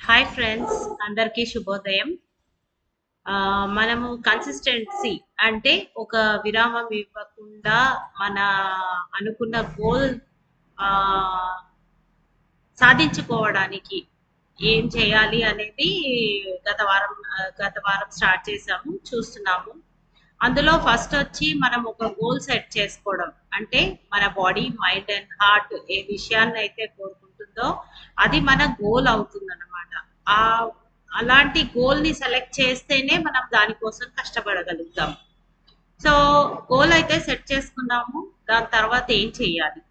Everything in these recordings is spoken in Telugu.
హాయ్ ఫ్రెండ్స్, అందరికీ శుభోదయం. మనము కన్సిస్టెన్సీ అంటే ఒక విరామం ఇవ్వకుండా మన అనుకున్న గోల్ ఆహ్, సాధించుకోవడానికి ఏం చేయాలి అనేది గత వారం స్టార్ట్ చేసాము, చూస్తున్నాము. అందులో ఫస్ట్ వచ్చి మనం ఒక గోల్ సెట్ చేసుకోవడం. అంటే మన బాడీ, మైండ్ అండ్ హార్ట్ ఏ విషయాన్ని అయితే కోరుకుంటుందో అది మన గోల్ అవుతుందన్నమాట. ఆ అలాంటి గోల్ ని సెలెక్ట్ చేస్తేనే మనం దానికోసం కష్టపడగలుగుతాం. సో గోల్ అయితే సెట్ చేసుకున్నాము. దాని తర్వాత ఏం చేయాలి,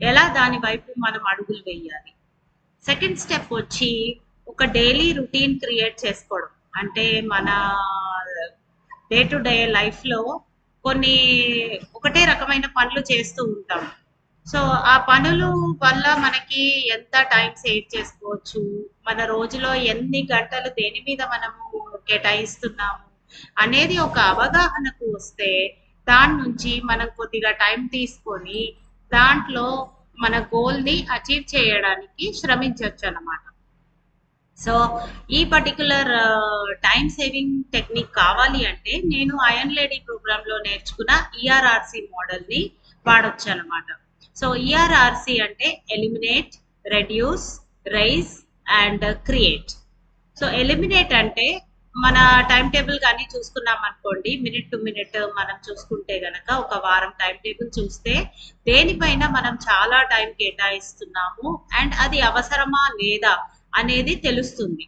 ఎలా దాని వైపు మనం అడుగులు వేయాలి. సెకండ్ స్టెప్ వచ్చి ఒక డైలీ రొటీన్ క్రియేట్ చేసుకోవడం. అంటే మన డే టు డే లైఫ్లో కొన్ని ఒకటే రకమైన పనులు చేస్తూ ఉంటాం. సో ఆ పనులు వల్ల మనకి ఎంత టైం సేవ్ చేసుకోవచ్చు, మన రోజులో ఎన్ని గంటలు దేని మీద మనము కేటాయిస్తున్నాము అనేది ఒక అవగాహనకు వస్తే దాని నుంచి మనం కొద్దిగా టైం తీసుకొని దాంట్లో మన గోల్ని అచీవ్ చేయడానికి శ్రమించవచ్చు అన్నమాట. సో ఈ పర్టికులర్ టైం సేవింగ్ టెక్నిక్ కావాలి అంటే నేను ఐరన్ లేడీ ప్రోగ్రాంలో నేర్చుకున్న ఈఆర్ఆర్సి మోడల్ని వాడొచ్చు అనమాట. సో ఈఆర్ఆర్సి అంటే eliminate, reduce, raise and create. So eliminate అంటే మన టైం టేబుల్ కానీ చూసుకున్నాం అనుకోండి, మినిట్ టు మినిట్ మనం చూసుకుంటే గనక ఒక వారం టైం టేబుల్ చూస్తే దేనిపైన మనం చాలా టైం కేటాయిస్తున్నాము అండ్ అది అవసరమా లేదా అనేది తెలుస్తుంది.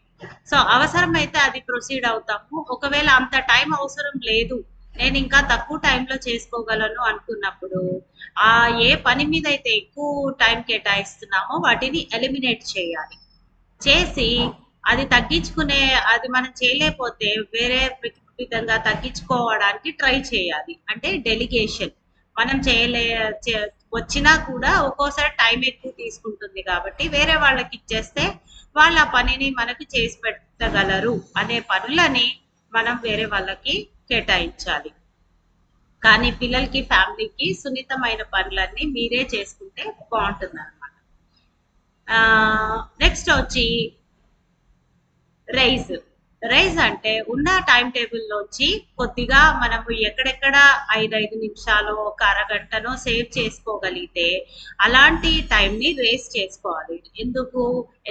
సో అవసరమైతే అది ప్రొసీడ్ అవుతాము. ఒకవేళ అంత టైం అవసరం లేదు, నేను ఇంకా తక్కువ టైంలో చేసుకోగలను అనుకున్నప్పుడు ఆ ఏ పని మీద అయితే ఎక్కువ టైం కేటాయిస్తున్నామో వాటిని ఎలిమినేట్ చేయాలి. చేసి అది తగ్గించుకునే, అది మనం చేయలేకపోతే వేరే విధంగా తగ్గించుకోవడానికి ట్రై చేయాలి. అంటే డెలిగేషన్. మనం వచ్చినా కూడా ఒక్కోసారి టైం ఎక్కువ తీసుకుంటుంది కాబట్టి వేరే వాళ్ళకి ఇచ్చేస్తే వాళ్ళ ఆ పనిని మనకు చేసి పెట్టగలరు అనే పనులని మనం వేరే వాళ్ళకి కేటాయించాలి. కానీ పిల్లలకి, ఫ్యామిలీకి సున్నితమైన పనులన్నీ మీరే చేసుకుంటే బాగుంటుంది అనమాట. నెక్స్ట్ వచ్చి రైజ్. రైజ్ అంటే ఉన్న టైం టేబుల్లోంచి కొద్దిగా మనము ఎక్కడెక్కడ 5 నిమిషాలు, ఒక అరగంటనో సేవ్ చేసుకోగలిగితే అలాంటి టైంని రేస్ చేసుకోవాలి.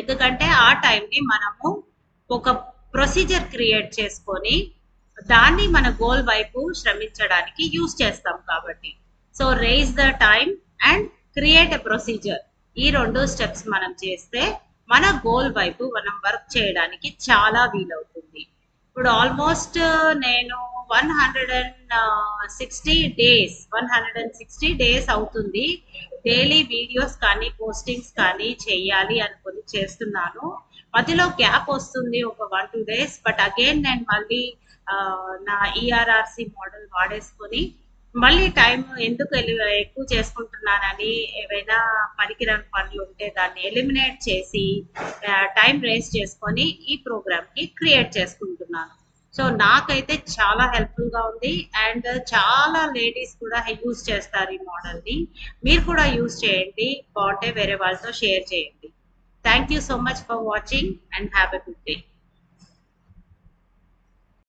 ఎందుకంటే ఆ టైంని మనము ఒక ప్రొసీజర్ క్రియేట్ చేసుకొని దాన్ని మన గోల్ వైపు శ్రమించడానికి యూస్ చేస్తాం కాబట్టి. So raise the time and create a procedure, ఈ 2 స్టెప్స్ మనం చేస్తే మన గోల్ వైపు మనం వర్క్ చేయడానికి చాలా వీలవుతుంది. ఇప్పుడు ఆల్మోస్ట్ నేను 160 డేస్ అవుతుంది డైలీ వీడియోస్ కానీ పోస్టింగ్స్ కానీ చేయాలి అనుకుని చేస్తున్నాను. మధ్యలో గ్యాప్ వస్తుంది ఒక 1-2 డేస్, బట్ అగైన్ నేను మళ్ళీ నా ఈఆర్ఆర్సి మోడల్ వాడేసుకొని మళ్ళీ టైం ఎందుకు ఎక్కువ చేసుకుంటున్నానని ఏవైనా పనికిరాని పనులు ఉంటే దాన్ని ఎలిమినేట్ చేసి టైం వేస్ట్ చేసుకొని ఈ ప్రోగ్రామ్కి క్రియేట్ చేసుకుంటున్నాను. సో నాకైతే చాలా హెల్ప్ఫుల్గా ఉంది అండ్ చాలా లేడీస్ కూడా యూజ్ చేస్తారు ఈ మోడల్ని. మీరు కూడా యూజ్ చేయండి, బాగుంటే వేరే వాళ్ళతో షేర్ చేయండి. Thank you so much for watching and have a good day.